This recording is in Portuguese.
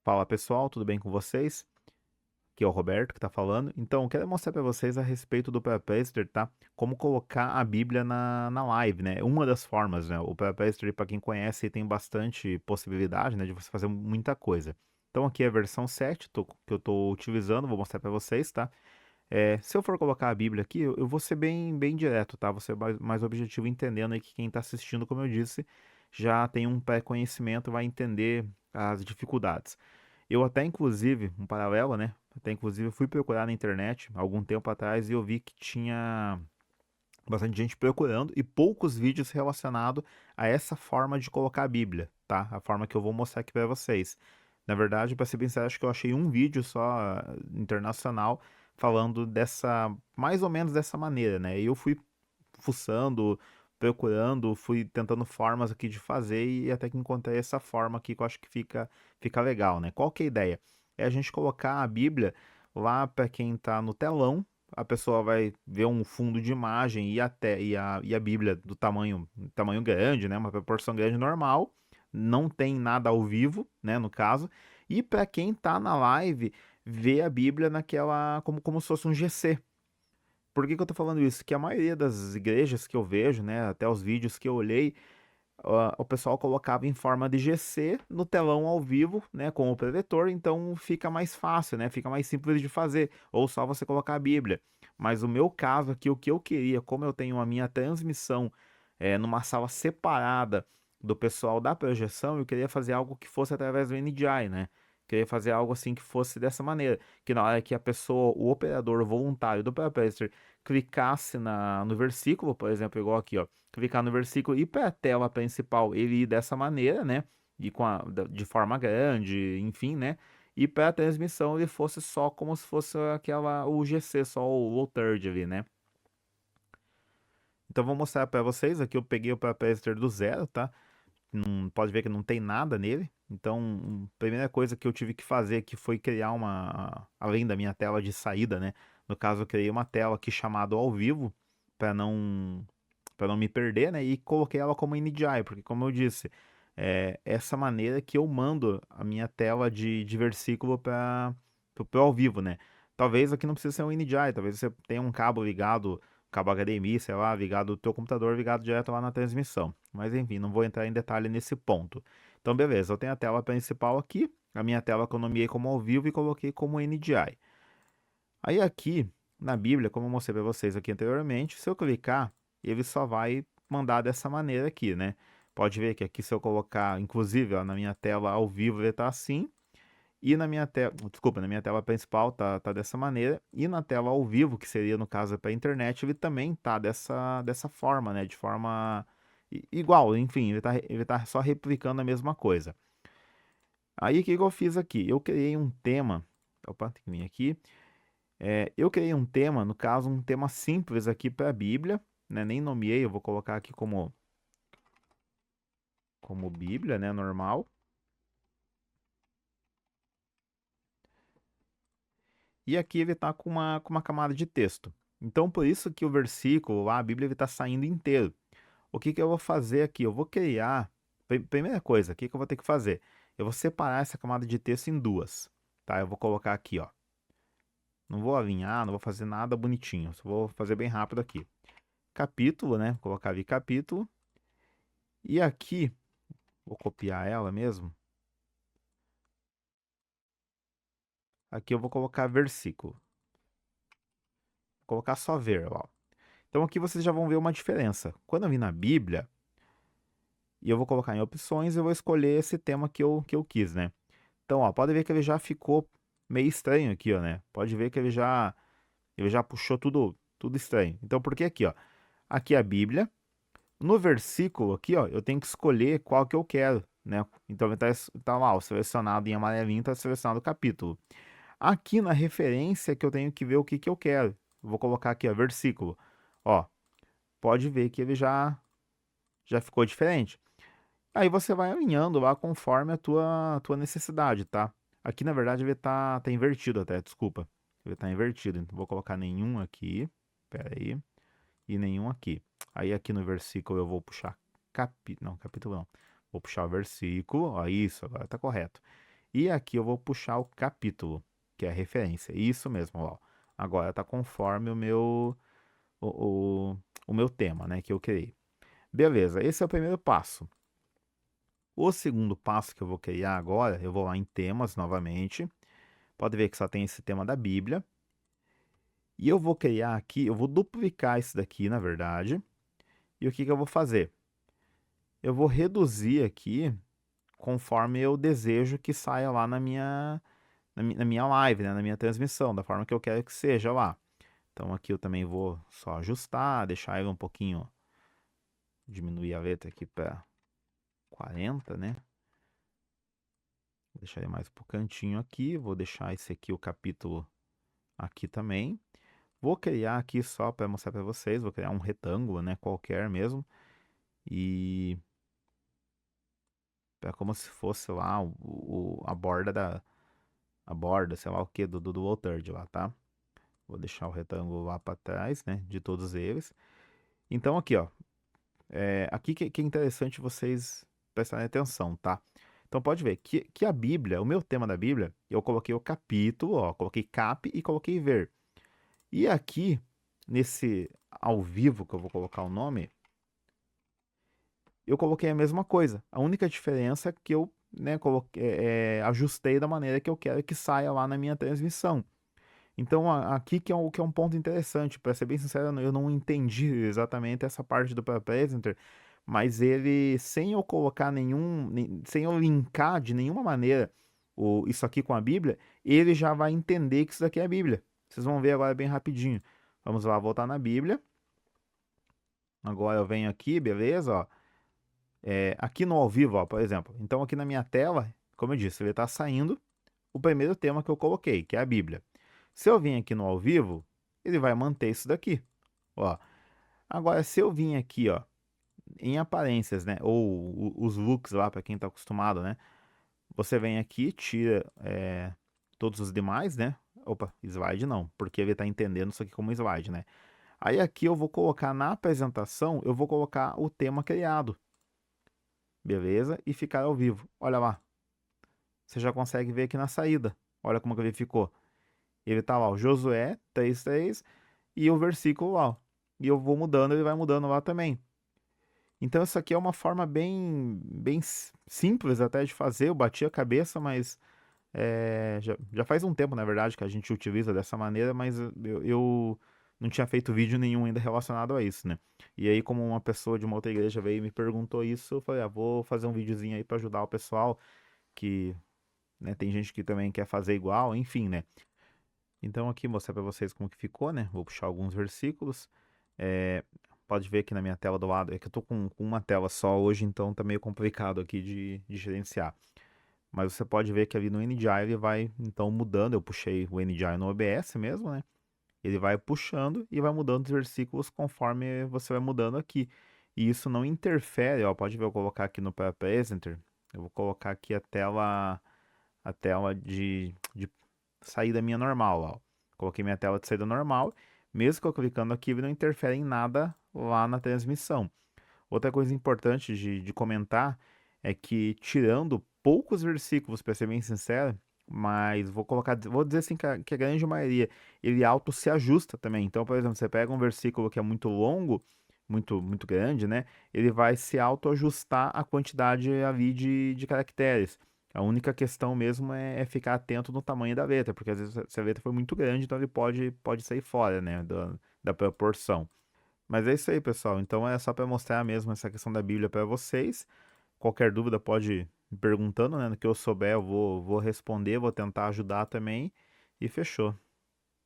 Fala pessoal, tudo bem com vocês? Aqui é o Roberto que está falando. Então, eu quero mostrar para vocês a respeito do Prapaster, tá? Como colocar a Bíblia na live, né? Uma das formas, né? O Prapaster, para quem conhece, tem bastante possibilidade, né? De você fazer muita coisa. Então, aqui é a versão 7 que eu estou utilizando, vou mostrar para vocês, tá? Se eu for colocar a Bíblia aqui, eu vou ser bem direto, tá? Vou ser mais objetivo, entendendo aí que quem está assistindo, como eu disse, já tem um pré-conhecimento, vai entender as dificuldades. Eu até, inclusive, um paralelo, né? Até, inclusive, fui procurar na internet algum tempo atrás e eu vi que tinha bastante gente procurando e poucos vídeos relacionados a essa forma de colocar a Bíblia, tá? A forma que eu vou mostrar aqui para vocês. Na verdade, para ser bem sincero, acho que eu achei um vídeo só internacional falando dessa, mais ou menos dessa maneira, né? E eu fui fuçando, procurando, fui tentando formas aqui de fazer e até que encontrei essa forma aqui que eu acho que fica legal, né? Qual que é a ideia? É a gente colocar a Bíblia lá para quem está no telão, a pessoa vai ver um fundo de imagem e a Bíblia do tamanho grande, né? Uma proporção grande normal, não tem nada ao vivo, né? No caso, e para quem está na live, ver a Bíblia naquela como se fosse um GC. Por que que eu tô falando isso? Que a maioria das igrejas que eu vejo, né, até os vídeos que eu olhei, o pessoal colocava em forma de GC no telão ao vivo, né, com o projetor, então fica mais fácil, né, fica mais simples de fazer, ou só você colocar a Bíblia. Mas o meu caso aqui, o que eu queria, como eu tenho a minha transmissão numa sala separada do pessoal da projeção, eu queria fazer algo que fosse através do NDI, né? Queria fazer algo assim que fosse dessa maneira, que na hora que a pessoa, o operador voluntário do Papaster clicasse no versículo, por exemplo, igual aqui, ó, clicar no versículo e ir para a tela principal, ele ir dessa maneira, né? E de forma grande, enfim, né? E para a transmissão ele fosse só como se fosse aquela o GC, só o low third ali, né? Então vou mostrar para vocês, aqui eu peguei o Papaster do zero, tá? Não, pode ver que não tem nada nele. Então, a primeira coisa que eu tive que fazer aqui foi criar além da minha tela de saída, né? No caso, eu criei uma tela aqui chamada ao vivo para não me perder, né? E coloquei ela como NDI, porque como eu disse, é essa maneira que eu mando a minha tela de versículo para o ao vivo, né? Talvez aqui não precise ser um NDI, talvez você tenha um cabo ligado, cabo HDMI, sei lá, ligado do teu computador, ligado direto lá na transmissão. Mas enfim, não vou entrar em detalhe nesse ponto. Então, beleza, eu tenho a tela principal aqui, a minha tela que eu nomeei como ao vivo e coloquei como NDI. Aí aqui na Bíblia, como eu mostrei para vocês aqui anteriormente, se eu clicar, ele só vai mandar dessa maneira aqui, né? Pode ver que aqui se eu colocar, inclusive, ó, na minha tela ao vivo ele tá assim, e na minha tela, desculpa, na minha tela principal tá dessa maneira, e na tela ao vivo, que seria no caso para a internet, ele também tá dessa forma, né? De forma igual, enfim, ele tá só replicando a mesma coisa. Aí o que que eu fiz aqui? Eu criei um tema, opa, tem que vir aqui. Eu criei um tema, no caso, um tema simples aqui para a Bíblia, né? Nem nomeei, eu vou colocar aqui como Bíblia, né? Normal. E aqui ele está com uma camada de texto. Então, por isso que o versículo lá, a Bíblia, ele está saindo inteiro. O que que eu vou fazer aqui? Eu vou criar. Primeira coisa, o que que eu vou ter que fazer? Eu vou separar essa camada de texto em duas, tá? Eu vou colocar aqui, ó. Não vou alinhar, não vou fazer nada bonitinho, só vou fazer bem rápido aqui. Capítulo, né? Vou colocar ali capítulo. E aqui, vou copiar ela mesmo. Aqui eu vou colocar versículo. Vou colocar só ver, ó. Então aqui vocês já vão ver uma diferença. Quando eu vim na Bíblia, e eu vou colocar em opções, eu vou escolher esse tema que eu quis, né? Então, ó, pode ver que ele já ficou meio estranho aqui, ó, né? Pode ver que ele já puxou tudo estranho. Então, por que aqui, ó? Aqui é a Bíblia. No versículo aqui, ó, eu tenho que escolher qual que eu quero, né? Então, ele tá lá, ó, selecionado em amarelinho, tá selecionado o capítulo. Aqui na referência que eu tenho que ver o que que eu quero. Vou colocar aqui, ó, versículo. Ó, pode ver que ele já ficou diferente. Aí você vai alinhando lá conforme a tua necessidade, tá? Aqui na verdade ele tá invertido até, desculpa. Ele tá invertido, então vou colocar nenhum aqui. Pera aí. E nenhum aqui. Aí aqui no versículo eu vou puxar capítulo, não, capítulo não. Vou puxar o versículo, ó, isso, agora tá correto. E aqui eu vou puxar o capítulo, que é a referência. Isso mesmo, ó. Agora tá conforme o meu tema, né, que eu criei. Beleza, esse é o primeiro passo. O segundo passo que eu vou criar agora, eu vou lá em temas novamente. Pode ver que só tem esse tema da Bíblia. E eu vou criar aqui, eu vou duplicar isso daqui, na verdade. E o que que eu vou fazer? Eu vou reduzir aqui conforme eu desejo que saia lá na minha live, né, na minha transmissão, da forma que eu quero que seja lá. Então aqui eu também vou só ajustar, deixar ele um pouquinho, diminuir a letra aqui para 40, né? Vou deixar ele mais pro cantinho aqui, vou deixar esse aqui, o capítulo aqui também. Vou criar aqui só para mostrar para vocês, vou criar um retângulo, né, qualquer mesmo. E é como se fosse lá a borda a borda, sei lá o que, do Walterd lá, tá? Vou deixar o retângulo lá para trás, né, de todos eles. Então aqui, ó, aqui que é interessante vocês prestarem atenção, tá? Então pode ver que a Bíblia, o meu tema da Bíblia, eu coloquei o capítulo, ó, coloquei cap e coloquei ver. E aqui, nesse ao vivo que eu vou colocar o nome, eu coloquei a mesma coisa. A única diferença é que eu, né, ajustei da maneira que eu quero que saia lá na minha transmissão. Então, aqui que é um ponto interessante. Para ser bem sincero, eu não entendi exatamente essa parte do Presenter, mas ele, sem eu colocar sem eu linkar de nenhuma maneira isso aqui com a Bíblia, ele já vai entender que isso daqui é a Bíblia. Vocês vão ver agora bem rapidinho. Vamos lá, voltar na Bíblia. Agora eu venho aqui, beleza? Ó. Aqui no ao vivo, ó, por exemplo. Então, aqui na minha tela, como eu disse, ele está saindo o primeiro tema que eu coloquei, que é a Bíblia. Se eu vim aqui no ao vivo, ele vai manter isso daqui. Ó. Agora, se eu vim aqui, ó, em aparências, né, ou os looks lá, para quem está acostumado, né, você vem aqui, tira todos os demais, né, opa, slide não, porque ele está entendendo isso aqui como slide, né. Aí aqui eu vou colocar na apresentação, eu vou colocar o tema criado, beleza? E ficar ao vivo. Olha lá, você já consegue ver aqui na saída. Olha como que ele ficou. Ele tá lá, o Josué 3:3 e o versículo lá, ó. E eu vou mudando, ele vai mudando lá também. Então isso aqui é uma forma bem simples até de fazer. Eu bati a cabeça, mas já faz um tempo, na verdade, que a gente utiliza dessa maneira, mas eu não tinha feito vídeo nenhum ainda relacionado a isso, né? E aí, como uma pessoa de uma outra igreja veio e me perguntou isso, eu falei, vou fazer um videozinho aí para ajudar o pessoal que, né, tem gente que também quer fazer igual, enfim, né? Então aqui mostrar para vocês como que ficou, né? Vou puxar alguns versículos. É, pode ver aqui na minha tela do lado, é que eu tô com uma tela só hoje, então tá meio complicado aqui de gerenciar. Mas você pode ver que ali no NDI ele vai então mudando. Eu puxei o NDI no OBS mesmo, né? Ele vai puxando e vai mudando os versículos conforme você vai mudando aqui. E isso não interfere, ó, pode ver eu colocar aqui no Presenter. Eu vou colocar aqui a tela de saída minha normal, ó. Coloquei minha tela de saída normal. Mesmo que eu clicando aqui, ele não interfere em nada lá na transmissão. Outra coisa importante de comentar é que, tirando poucos versículos, para ser bem sincero, mas vou dizer assim que a grande maioria, ele auto se ajusta também. Então, por exemplo, você pega um versículo que é muito longo, muito grande, né? Ele vai se auto ajustar a quantidade ali de caracteres. A única questão mesmo é ficar atento no tamanho da letra, porque às vezes se a letra for muito grande, então ele pode sair fora, né, da proporção. Mas é isso aí, pessoal. Então é só para mostrar mesmo essa questão da Bíblia para vocês. Qualquer dúvida pode ir me perguntando, né? No que eu souber, eu vou responder, vou tentar ajudar também. E fechou.